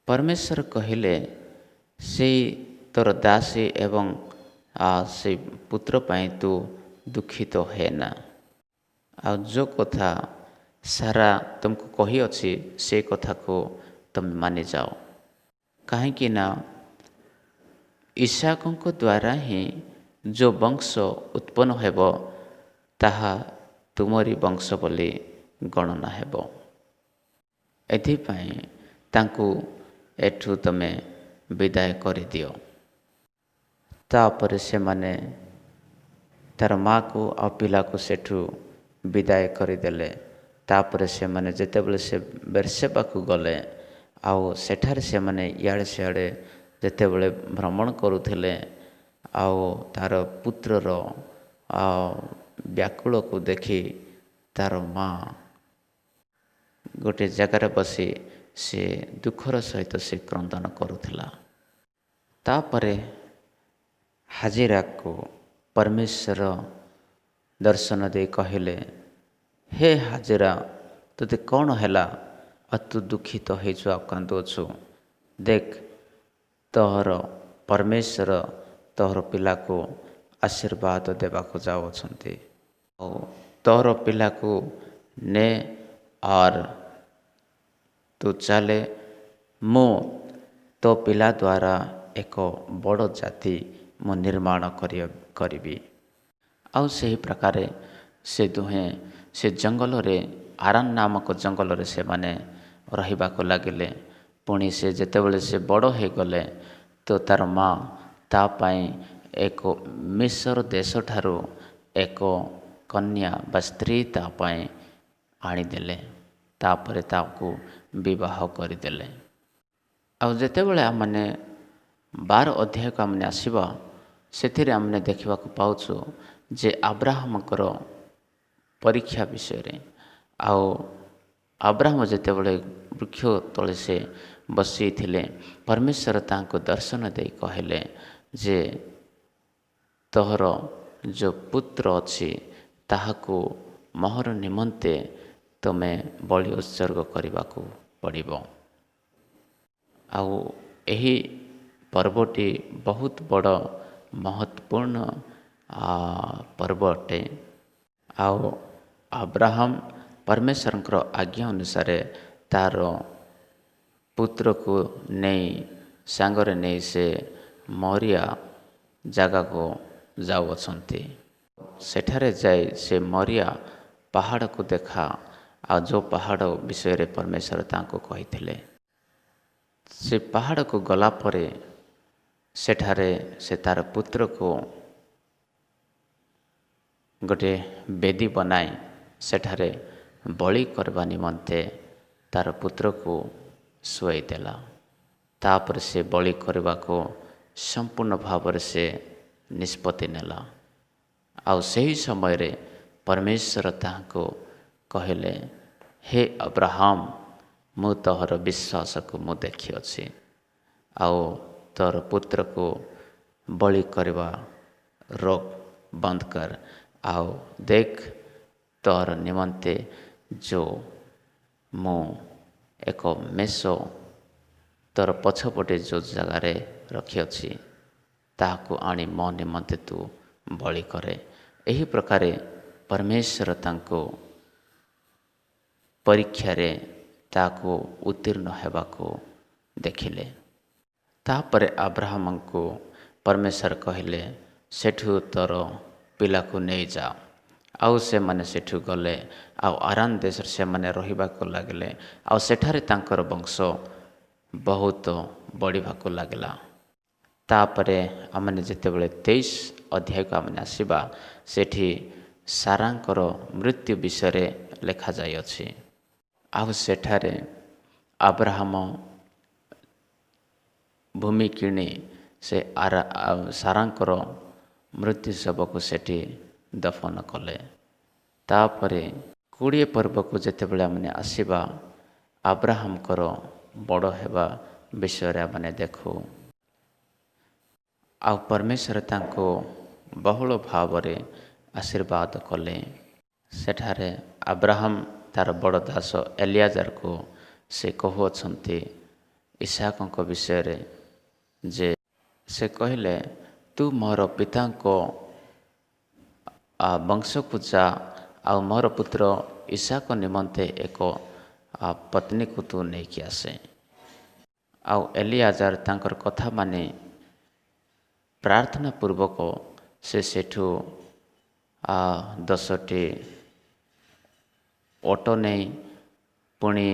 ପରମେଶ୍ୱର କହିଲେ, ସେଇ ତୋର ଦାସୀ ଏବଂ ସେଇ ପୁତ୍ର ପାଇଁ ତୁ ଦୁଃଖିତ ହେନା। ଆଉ ଯେଉଁ କଥା ସାରା ତୁମକୁ କହିଅଛି ସେ କଥାକୁ ତୁମେ ମାନିଯାଅ। କାହିଁକି ନା ଇସାକଙ୍କ ଦ୍ୱାରା ହିଁ ଯେଉଁ ବଂଶ ଉତ୍ପନ୍ନ ହେବ ତାହା ତୁମରି ବଂଶ ବୋଲି ଗଣନା ହେବ। ଏଥିପାଇଁ ତାଙ୍କୁ ଏଠୁ ତମେ ବିଦାୟ କରିଦିଅ। ତାପରେ ସେମାନେ ତାର ମାଆକୁ ଆଉ ପିଲାକୁ ସେଠୁ ବିଦାୟ କରିଦେଲେ। ତାପରେ ସେମାନେ ଯେତେବେଳେ ସେ ବେର୍ସେବାକୁ ଗଲେ, ଆଉ ସେଠାରେ ସେମାନେ ଇଆଡ଼େ ସିଆଡ଼େ ଯେତେବେଳେ ଭ୍ରମଣ କରୁଥିଲେ, ଆଉ ତାର ପୁତ୍ରର ବ୍ୟାକୁଳକୁ ଦେଖି ତାର ମା ଗୋଟିଏ ଜାଗାରେ ବସି ସେ ଦୁଃଖର ସହିତ ସେ କ୍ରନ୍ଦନ କରୁଥିଲା। ତାପରେ ହାଜେରାକୁ ପରମେଶ୍ୱର ଦର୍ଶନ ଦେଇ କହିଲେ, ହେ ହାଜେରା, ତୋତେ କ'ଣ ହେଲା? ଆଉ ତୁ ଦୁଃଖିତ ହେଇଛୁ ଆଉ କାନ୍ଦୁଅଛୁ। ଦେଖ, ତୋର ପରମେଶ୍ୱର ତୋର ପିଲାକୁ ଆଶୀର୍ବାଦ ଦେବାକୁ ଯାଉଅଛନ୍ତି। ଆଉ ତୋର ପିଲାକୁ ନେ ଆର ତୁ ଚାଲେ, ମୁଁ ତୋ ପିଲା ଦ୍ୱାରା ଏକ ବଡ଼ ଜାତି ମୁଁ ନିର୍ମାଣ କରିବି। ଆଉ ସେହି ପ୍ରକାରେ ସେ ଦୁହେଁ ସେ ଜଙ୍ଗଲରେ ଆରାନ ନାମକ ଜଙ୍ଗଲରେ ସେମାନେ ରହିବାକୁ ଲାଗିଲେ। ପୁଣି ସେ ଯେତେବେଳେ ସେ ବଡ଼ ହୋଇଗଲେ ତ ତାର ମା ତା ପାଇଁ ଏକ ମିସ୍ର ଦେଶଠାରୁ ଏକ କନ୍ୟା ବା ସ୍ତ୍ରୀ ତା ପାଇଁ ଆଣିଦେଲେ। ତାପରେ ତାକୁ ବିବାହ କରିଦେଲେ। ଆଉ ଯେତେବେଳେ ଆମମାନେ 12 ଅଧ୍ୟାୟକୁ ଆମମାନେ ଆସିବା, ସେଥିରେ ଆମମାନେ ଦେଖିବାକୁ ପାଉଛୁ ଯେ ଆବ୍ରାହମଙ୍କର ପରୀକ୍ଷା ବିଷୟରେ। ଆଉ ଆବ୍ରାହମ ଯେତେବେଳେ ବୃକ୍ଷ ତଳେ ସେ ବସିଥିଲେ, ପରମେଶ୍ୱର ତାଙ୍କୁ ଦର୍ଶନ ଦେଇ କହିଲେ ଯେ ତୋର ଯେଉଁ ପୁତ୍ର ଅଛି ତାହାକୁ ମୋହର ନିମନ୍ତେ ତୁମେ ବଳି ଉତ୍ସର୍ଗ କରିବାକୁ ପଡ଼ିବ। ଆଉ ଏହି ପର୍ବଟି ବହୁତ ବଡ଼ ମହତ୍ୱପୂର୍ଣ୍ଣ ପର୍ବ ଅଟେ। ଆଉ ଆବ୍ରାହମ ପରମେଶ୍ୱରଙ୍କର ଆଜ୍ଞା ଅନୁସାରେ ତାର ପୁତ୍ରକୁ ସାଙ୍ଗରେ ନେଇ ସେ ମରିଆ ଜାଗାକୁ ଯାଉଅଛନ୍ତି। ସେଠାରେ ଯାଇ ସେ ମରିଆ ପାହାଡ଼କୁ ଦେଖା, ଆଉ ଯେଉଁ ପାହାଡ଼ ବିଷୟରେ ପରମେଶ୍ୱର ତାଙ୍କୁ କହିଥିଲେ। ସେ ପାହାଡ଼କୁ ଗଲା ପରେ ସେଠାରେ ସେ ତାର ପୁତ୍ରକୁ ଗୋଟିଏ ବେଦୀ ବନାଇ ସେଠାରେ ବଳି କରିବା ନିମନ୍ତେ ତାର ପୁତ୍ରକୁ ଶୁଆଇ ଦେଲା। ତାପରେ ସେ ବଳି କରିବାକୁ संपूर्ण भाव से निष्पत्ति नेला। आउ सही समय परमेश्वर ताको कहले, हे अब्राहम, मु तोहर विश्वास को मु देखी अच्छी, आउ तोर पुत्र को बलि करवा रोक बंद कर, आउ देख तोहर निमंते जो मु एक मेसो तोर पछपटे जो जगार रखी अच्छी ताकू आनी मो निमंते तू बलि करे। यही प्रकार परमेश्वर तांको परीक्षा रे ताको उत्तीर्ण हेबाको देखिले। तापरे अब्राहम को परमेश्वर कहले, सेठू तोर पिला को नहीं जा। आउ से माने सेठू गले, आउ आराम देश से माने रहिबा को लागले, आउ सेठारे तांकर वंश बहुत बढ़िबा को लागला। तापरे आमने जेतेबेले 23 अध्याय को आमने आसीबा, सेठी सारांकर मृत्यु विषय रे लेखा जाय अछि। आउ सेठारे अब्राहम भूमि किणी से सारांकर मृत्यु शव को सेठी दफन कले। तापरे 20 पर्व को जेतेबेले आमने आसीबा, अब्राहम कर बड़ हेबा विषय आमने देखू। आउ परमेश्वर तांको बहुल भाव रे आशीर्वाद कले। सेठारे अब्राहम तार बड़ दास एलियाजार को से कहउछंती इसहाक विषय रे, जे से कहले, तू मोर पिता को वंश को जा, आ मोर पुत्र इसहाक निमंते एक पत्नी को तू नहीं कि आसे। आउ एलियाजार तांकर कथा माने प्रार्थना पूर्वक से सेठू 10टी ओट नहीं पुणी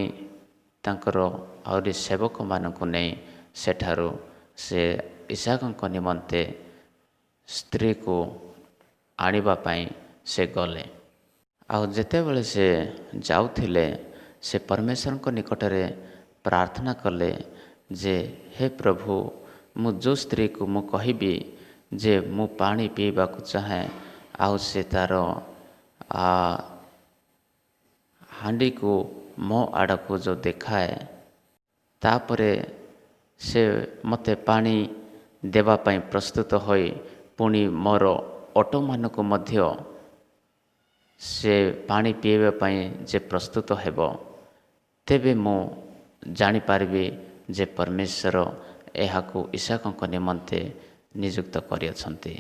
तांकर आहरी सेवक मानक नहीं सेठारू से इसहाक निमंते स्त्री को आनिबा पाई से गले। आउ जेतेबेले से जाउथिले, से परमेश्वर को निकटरे प्रार्थना कले, जे हे प्रभु, मु जो स्त्री को मु कहिबी जे मु पानी पीबा को चाहे, आउ से तार हांडी को मो आड़ को जो देखाए, तापरे से मते पानी देवा पाई प्रस्तुत होई पुणी मोर ओटो मान को मध्य से पानी पीबा पाई जे प्रस्तुत हेबो, तेबे मु जानी पारिबी जे परमेश्वर एहाकू इसहाक निमंते नियुक्त करियछंती।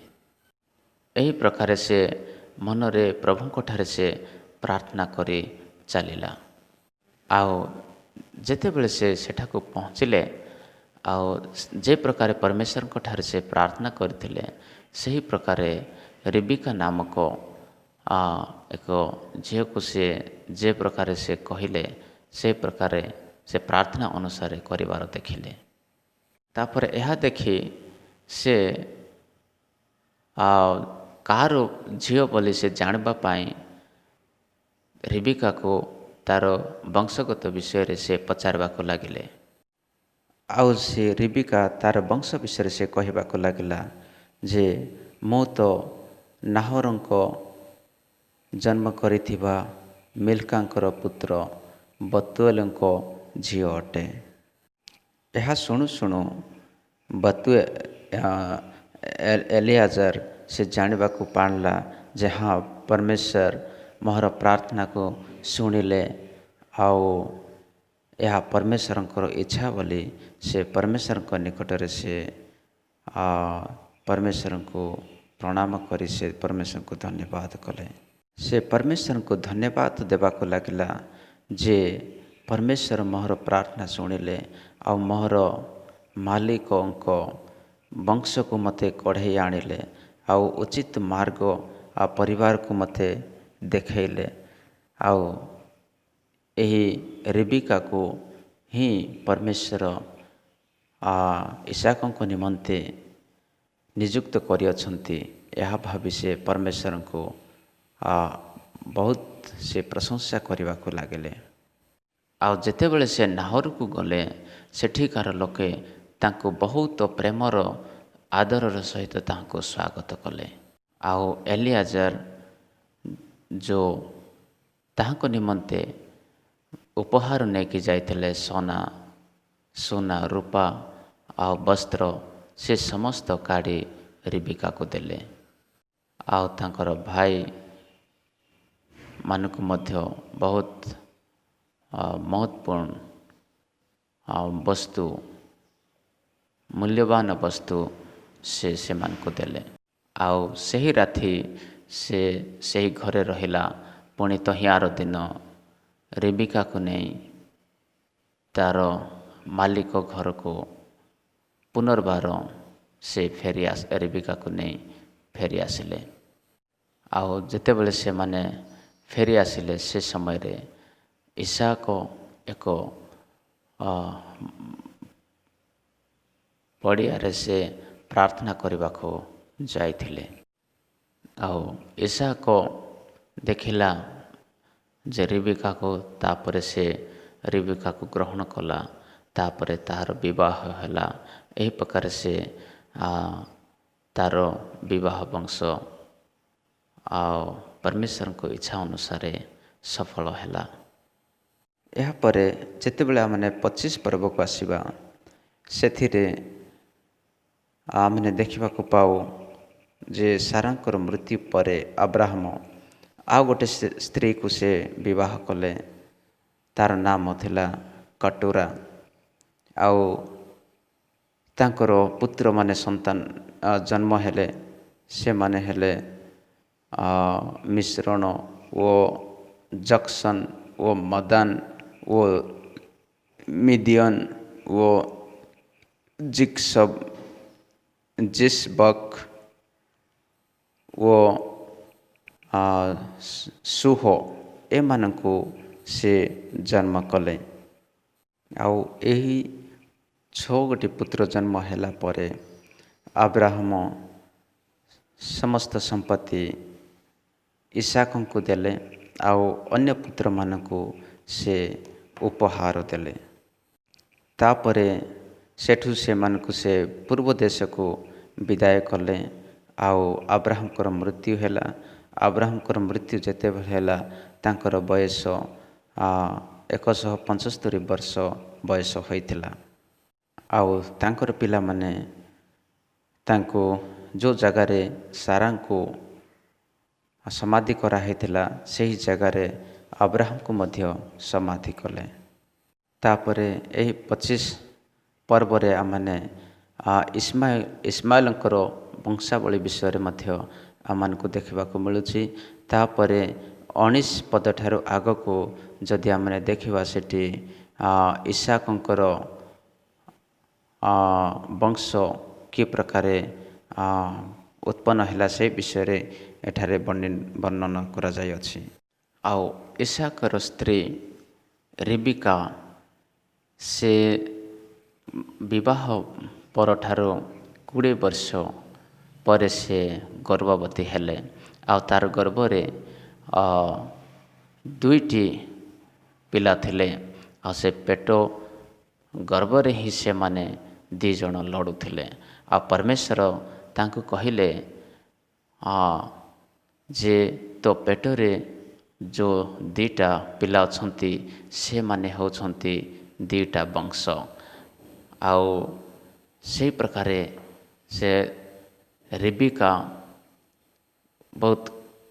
एही प्रकार से मनरे प्रभु ठारे से प्रार्थना करी चलिला। आउ जेतेबेले से सेठाकू पहुँचिले, आउ जे प्रकार परमेश्वर ठारे से प्रार्थना करथिले, सही प्रकार रिबिका नामक एक झील को से जे प्रकार से कहले, से प्रकार से प्रार्थना अनुसार करिवार देखिले। तापर यह देखी से कार झील बोली से जानबा पाई रिबिका को तार वंशगत विषय से पचारबा को लागिले। आउ से रिबिका तार वंश विषय से कहबा को लागिला, जे मो तो नाहरंको जन्म करिथिबा मिल्कांकर पुत्र बतुएलंको झील अटे। यह शुणु शुणु एलियाजार से जानबा को पाणला, जे हाँ परमेश्वर मोहर प्रार्थना को शुणिले, आउ यह परमेश्वर इच्छा बोली से परमेश्वर निकटरे से परमेश्वर को प्रणाम करी से परमेश्वर को धन्यवाद कले। से परमेश्वर को धन्यवाद देवा को लगिला, जे परमेश्वर मोहर प्रार्थना शुणिले, आउ मोहर मालिक वंश को मते कढ़े आनिले, आउ उचित मार्ग आ परिवार को मते देखैले, आउ यही रिबिका को ही परमेश्वर इसहाक निमंते नियुक्त करियछंती। यह भावी से परमेश्वर को बहुत से प्रशंसा करने को लगे। आउ जेतेबेले से नाहर को गले, सेठिकार लोके तांको बहुत प्रेमर ଆଦରର ସହିତ ତାହାଙ୍କୁ ସ୍ୱାଗତ କଲେ। ଆଉ ଏଲିଆଜାର ଯେଉଁ ତାହାଙ୍କ ନିମନ୍ତେ ଉପହାର ନେଇକି ଯାଇଥିଲେ ସୁନା ରୂପା ଆଉ ବସ୍ତ୍ର, ସେ ସମସ୍ତ କାଢ଼ି ରିବିକାକୁ ଦେଲେ। ଆଉ ତାଙ୍କର ଭାଇମାନଙ୍କୁ ମଧ୍ୟ ବହୁତ ମହତ୍ୱପୂର୍ଣ୍ଣ ବସ୍ତୁ, ମୂଲ୍ୟବାନ ବସ୍ତୁ ସେମାନଙ୍କୁ ଦେଲେ। ଆଉ ସେହି ରାତି ସେ ସେହି ଘରେ ରହିଲା। ପୁଣି ତହିଁଆର ଦିନ ରେବିକାକୁ ନେଇ ତା'ର ମାଲିକ ଘରକୁ ପୁନର୍ବାର ସେ ରେବିକାକୁ ନେଇ ଫେରି ଆସିଲେ। ଆଉ ଯେତେବେଳେ ସେମାନେ ଫେରି ଆସିଲେ, ସେ ସମୟରେ ଇସାକ ଏକ ପଡ଼ିଆରେ ସେ ପ୍ରାର୍ଥନା କରିବାକୁ ଯାଇଥିଲେ। ଆଉ ଇସାକ ଦେଖିଲା ଯେ ରିବିକାକୁ, ତାପରେ ସେ ରିବିକାକୁ ଗ୍ରହଣ କଲା। ତାପରେ ତାହାର ବିବାହ ହେଲା। ଏହି ପ୍ରକାର ସେ ତା'ର ବିବାହ ବଂଶ ଆଉ ପରମେଶ୍ୱରଙ୍କ ଇଚ୍ଛା ଅନୁସାରେ ସଫଳ ହେଲା। ଏହାପରେ ଯେତେବେଳେ ଆମେ 25 ପର୍ବକୁ ଆସିବା, ସେଥିରେ ଆମେ ଦେଖିବାକୁ ପାଉ ଯେ ସାରାଙ୍କର ମୃତ୍ୟୁ ପରେ ଆବ୍ରାହମ ଆଉ ଗୋଟେ ସ୍ତ୍ରୀକୁ ସେ ବିବାହ କଲେ। ତା'ର ନାମ ଥିଲା କଟୁରା। ଆଉ ତାଙ୍କର ପୁତ୍ରମାନେ ସନ୍ତାନ ଜନ୍ମ ହେଲେ। ସେମାନେ ହେଲେ ମିଶ୍ରଣ ଓ ଜକ୍ସନ୍ ଓ ମଦାନ ଓ ମିଦିଅନ ଓ ଜିସ୍ବକ୍ ଓ ସୁହ, ଏମାନଙ୍କୁ ସେ ଜନ୍ମ କଲେ। ଆଉ ଏହି 6 ଗୋଟି ପୁତ୍ର ଜନ୍ମ ହେଲା ପରେ ଆବ୍ରାହମ ସମସ୍ତ ସମ୍ପତ୍ତି ଇସାକଙ୍କୁ ଦେଲେ। ଆଉ ଅନ୍ୟ ପୁତ୍ରମାନଙ୍କୁ ସେ ଉପହାର ଦେଲେ। ତାପରେ ସେଠୁ ସେମାନଙ୍କୁ ସେ ପୂର୍ବ ଦେଶକୁ ବିଦାୟ କଲେ। ଆଉ ଆବ୍ରାହମଙ୍କର ମୃତ୍ୟୁ ହେଲା। ଆବ୍ରାହମଙ୍କର ମୃତ୍ୟୁ ଯେତେବେଳେ ହେଲା, ତାଙ୍କର ବୟସ 175 ବର୍ଷ ବୟସ ହୋଇଥିଲା। ଆଉ ତାଙ୍କର ପିଲାମାନେ ତାଙ୍କୁ ଯେଉଁ ଜାଗାରେ ସାରାଙ୍କୁ ସମାଧି କରାହେଇଥିଲା, ସେହି ଜାଗାରେ ଆବ୍ରାହମକୁ ମଧ୍ୟ ସମାଧି କଲେ। ତାପରେ ଏହି 25 ପର୍ବରେ ଆମମାନେ ଇସମାଏଲଙ୍କର ବଂଶାବଳୀ ବିଷୟରେ ମଧ୍ୟ ଆମମାନଙ୍କୁ ଦେଖିବାକୁ ମିଳୁଛି। ତାପରେ 19 ପଦ ଠାରୁ ଆଗକୁ ଯଦି ଆମେ ଦେଖିବା, ସେଠି ଇସାକଙ୍କର ବଂଶ କି ପ୍ରକାରେ ଉତ୍ପନ୍ନ ହେଲା, ସେ ବିଷୟରେ ଏଠାରେ ବର୍ଣ୍ଣନା କରାଯାଇଅଛି। ଆଉ ଇସାକର ସ୍ତ୍ରୀ ରିବିକା, ସେ ବିବାହ ପରଠାରୁ 20 ବର୍ଷ ପରେ ସେ ଗର୍ଭବତୀ ହେଲେ। ଆଉ ତା'ର ଗର୍ଭରେ 2ଟି ପିଲା ଥିଲେ। ଆଉ ସେ ପେଟ ଗର୍ଭରେ ହିଁ ସେମାନେ 2 ଜଣ ଲଢ଼ୁଥିଲେ। ଆଉ ପରମେଶ୍ୱର ତାଙ୍କୁ କହିଲେ ଯେ ତୋ ପେଟରେ ଯେଉଁ 2ଟା ପିଲା ଅଛନ୍ତି, ସେମାନେ ହେଉଛନ୍ତି 2ଟା ବଂଶ। ଆଉ ସେହି ପ୍ରକାରେ ସେ ରେବିକା ବହୁତ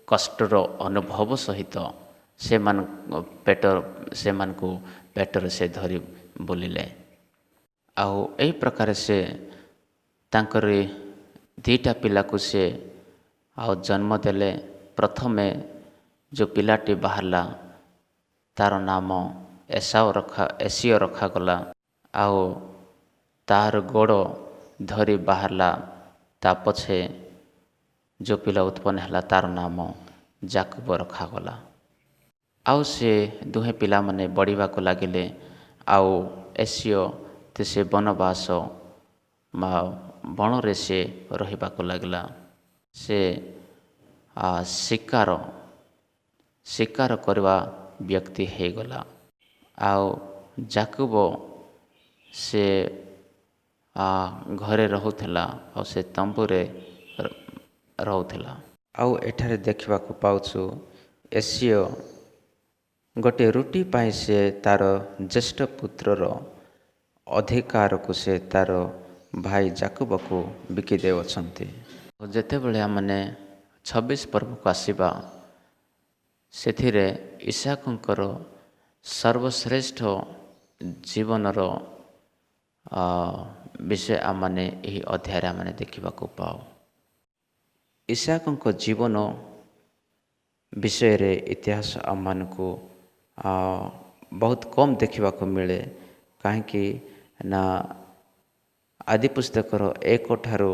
କଷ୍ଟର ଅନୁଭବ ସହିତ ସେମାନଙ୍କୁ ପେଟରେ ସେ ଧରି ବୁଲିଲେ। ଆଉ ଏହି ପ୍ରକାର ସେ ତାଙ୍କର 2ଟା ପିଲାକୁ ସେ ଜନ୍ମ ଦେଲେ। ପ୍ରଥମେ ଯେଉଁ ପିଲାଟି ବାହାରିଲା, ତା'ର ନାମ ଏସିୟ ରଖାଗଲା। ଆଉ ତାହାର ଗୋଡ଼ ଧରି ବାହାରିଲା। ତା ପଛେ ଯେଉଁ ପିଲା ଉତ୍ପନ୍ନ ହେଲା, ତା'ର ନାମ ଯାକୋବ ରଖାଗଲା। ଆଉ ସେ ଦୁହେଁ ପିଲାମାନେ ବଢ଼ିବାକୁ ଲାଗିଲେ। ଆଉ ଏସିୟ ସେ ବନବାସ ବଣରେ ସେ ରହିବାକୁ ଲାଗିଲା। ସେ ଶିକାର କରିବା ବ୍ୟକ୍ତି ହୋଇଗଲା। ଆଉ ଯାକୋବ ସେ ଘରେ ରହୁଥିଲା ଆଉ ସେ ତମ୍ବୁରେ ରହୁଥିଲା। ଆଉ ଏଠାରେ ଦେଖିବାକୁ ପାଉଛୁ ଏସିୟ ଗୋଟିଏ ରୁଟି ପାଇଁ ସେ ତା'ର ଜ୍ୟେଷ୍ଠ ପୁତ୍ରର ଅଧିକାରକୁ ସେ ତା'ର ଭାଇ ଯାକୁବକୁ ବିକି ଦେଉଅଛନ୍ତି। ଯେତେବେଳେ ଆମମାନେ 26 ପର୍ବକୁ ଆସିବା, ସେଥିରେ ଇସାକଙ୍କର ସର୍ବଶ୍ରେଷ୍ଠ ଜୀବନର ବିଷୟ ଆମମାନେ ଏହି ଅଧ୍ୟାୟରେ ଆମମାନେ ଦେଖିବାକୁ ପାଉ। ଇସାକଙ୍କ ଜୀବନ ବିଷୟରେ ଇତିହାସ ଆମମାନଙ୍କୁ ବହୁତ କମ୍ ଦେଖିବାକୁ ମିଳେ। କାହିଁକି ନା ଆଦି ପୁସ୍ତକର 1 ଠାରୁ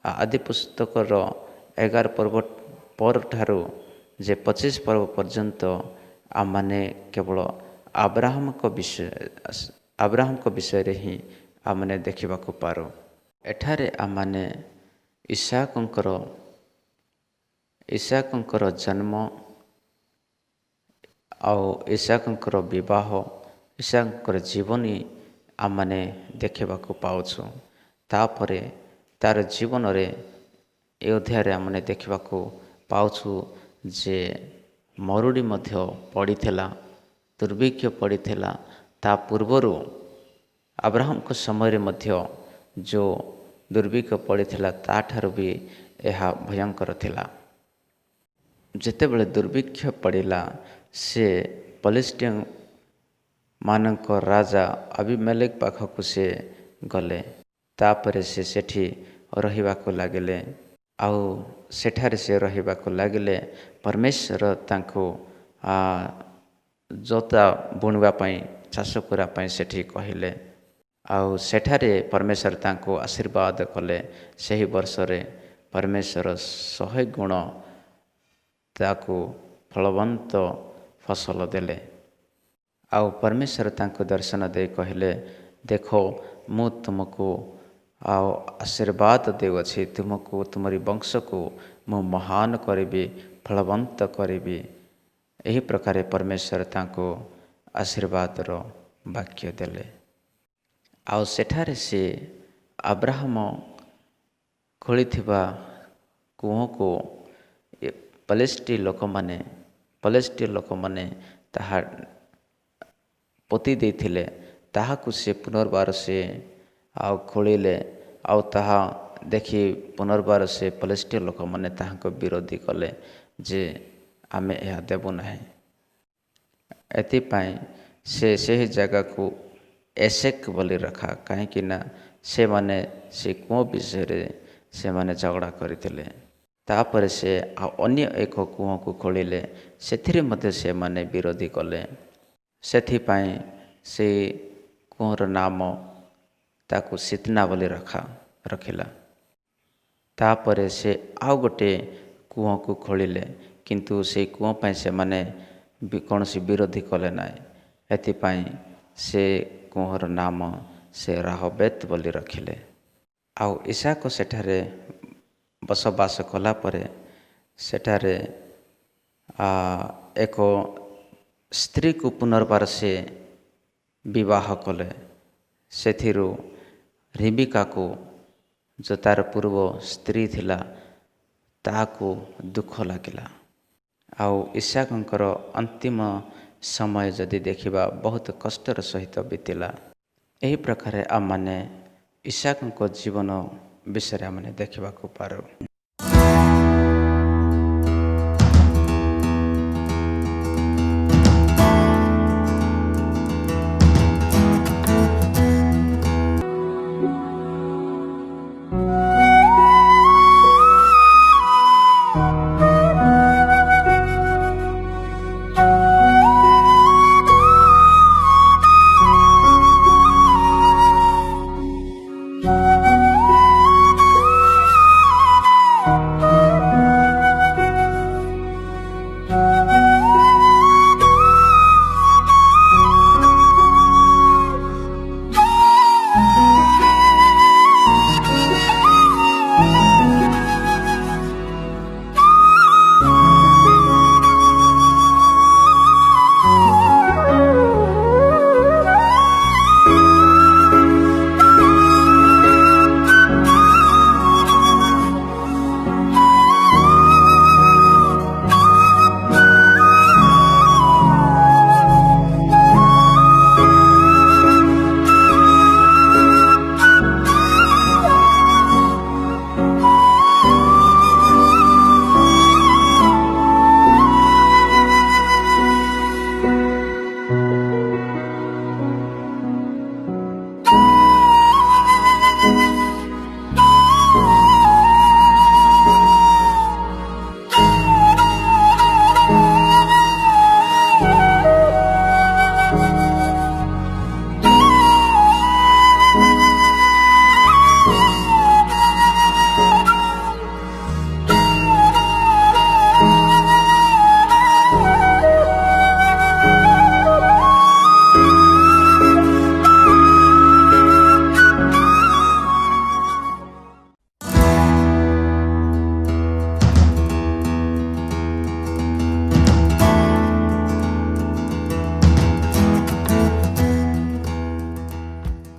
ଆଦି ପୁସ୍ତକର 11 ପର୍ବ ପରଠାରୁ ଯେ 25 ପର୍ବ ପର୍ଯ୍ୟନ୍ତ ଆମମାନେ କେବଳ ଆବ୍ରାହମଙ୍କ ବିଷୟରେ ହିଁ ଆମମାନେ ଦେଖିବାକୁ ପାରୁ। ଏଠାରେ ଆମମାନେ ଇସାକଙ୍କର ଜନ୍ମ ଆଉ ଇସାକଙ୍କର ବିବାହ, ଇସାକଙ୍କର ଜୀବନୀ ଆମମାନେ ଦେଖିବାକୁ ପାଉଛୁ। ତାପରେ ତା'ର ଜୀବନରେ ଏ ଅଧ୍ୟାୟରେ ଆମମାନେ ଦେଖିବାକୁ ପାଉଛୁ ଯେ ମରୁଡ଼ି ମଧ୍ୟ ପଡ଼ିଥିଲା, ଦୁର୍ଭିକ୍ଷ ପଡ଼ିଥିଲା। ତା ପୂର୍ବରୁ ଆବ୍ରାହମଙ୍କ ସମୟରେ ମଧ୍ୟ ଯେଉଁ ଦୁର୍ଭିକ୍ଷ ପଡ଼ିଥିଲା ତାଠାରୁ ବି ଏହା ଭୟଙ୍କର ଥିଲା। ଯେତେବେଳେ ଦୁର୍ଭିକ୍ଷ ପଡ଼ିଲା, ସେ ପଲିଷ୍ଟିୟ ମାନଙ୍କ ରାଜା ଆବିମେଲେକ ପାଖକୁ ସେ ଗଲେ। ତାପରେ ସେ ସେଠି ରହିବାକୁ ଲାଗିଲେ। ଆଉ ସେଠାରେ ସେ ରହିବାକୁ ଲାଗିଲେ। ପରମେଶ୍ୱର ତାଙ୍କୁ ଜୋତା ବୁଣିବା ପାଇଁ, ଚାଷ କରିବା ପାଇଁ ସେଠି କହିଲେ। ଆଉ ସେଠାରେ ପରମେଶ୍ୱର ତାଙ୍କୁ ଆଶୀର୍ବାଦ କଲେ। ସେହି ବର୍ଷରେ ପରମେଶ୍ୱର 100 ଗୁଣ ତାକୁ ଫଳବନ୍ତ ଫସଲ ଦେଲେ। ଆଉ ପରମେଶ୍ୱର ତାଙ୍କୁ ଦର୍ଶନ ଦେଇ କହିଲେ, ଦେଖ, ମୁଁ ତୁମକୁ ଆଉ ଆଶୀର୍ବାଦ ଦେଉଅଛି। ତୁମକୁ, ତୁମରି ବଂଶକୁ ମୁଁ ମହାନ କରିବି, ଫଳବନ୍ତ କରିବି। ଏହି ପ୍ରକାର ପରମେଶ୍ୱର ତାଙ୍କୁ ଆଶୀର୍ବାଦର ବାକ୍ୟ ଦେଲେ। ଆଉ ସେଠାରେ ସେ ଆବ୍ରାହମ ଖୋଳିଥିବା କୂଅକୁ ପଲିଷ୍ଟିୟ ଲୋକମାନେ ତାହା ପୋତି ଦେଇଥିଲେ। ତାହାକୁ ସେ ପୁନର୍ବାର ସେ ଆଉ ଖୋଳିଲେ। ଆଉ ତାହା ଦେଖି ପୁନର୍ବାର ସେ ପଲିଷ୍ଟିୟ ଲୋକମାନେ ତାହାଙ୍କ ବିରୋଧୀ କଲେ ଯେ ଆମେ ଏହା ଦେବୁ ନାହିଁ। ଏଥିପାଇଁ ସେ ସେହି ଜାଗାକୁ ଏସେକ ବୋଲି ରଖା। କାହିଁକି ନା ସେମାନେ ସେ କୂଅ ବିଷୟରେ ସେମାନେ ଝଗଡ଼ା କରିଥିଲେ। ତାପରେ ସେ ଆଉ ଅନ୍ୟ ଏକ କୂଅକୁ ଖୋଳିଲେ। ସେଥିରେ ମଧ୍ୟ ସେମାନେ ବିରୋଧୀ କଲେ। ସେଥିପାଇଁ ସେ କୂଅର ନାମ ତାକୁ ସିତ୍ନା ବୋଲି ରଖିଲା। ତାପରେ ସେ ଆଉ ଗୋଟିଏ କୂଅକୁ ଖୋଳିଲେ। କିନ୍ତୁ ସେଇ କୂଅ ପାଇଁ ସେମାନେ କୌଣସି ବିରୋଧୀ କଲେ ନାହିଁ। ଏଥିପାଇଁ ସେ କୂଅର ନାମ ସେ ରାହବେତ ବୋଲି ରଖିଲେ। ଆଉ ଇସାକ ସେଠାରେ ବସବାସ କଲା ପରେ ସେଠାରେ ଏକ ସ୍ତ୍ରୀକୁ ପୁନର୍ବାର ସେ ବିବାହ କଲେ। ସେଥିରୁ ରିବିକାକୁ, ଯେଉଁ ତା'ର ପୂର୍ବ ସ୍ତ୍ରୀ ଥିଲା, ତାହାକୁ ଦୁଃଖ ଲାଗିଲା। ଆଉ ଇସାକଙ୍କର ଅନ୍ତିମ ସମୟ ଯଦି ଦେଖିବା, ବହୁତ କଷ୍ଟର ସହିତ ବିତିଲା। ଏହି ପ୍ରକାର ଆମମାନେ ଇସାକଙ୍କ ଜୀବନ ବିଷୟରେ ଆମମାନେ ଦେଖିବାକୁ ପାରୁ।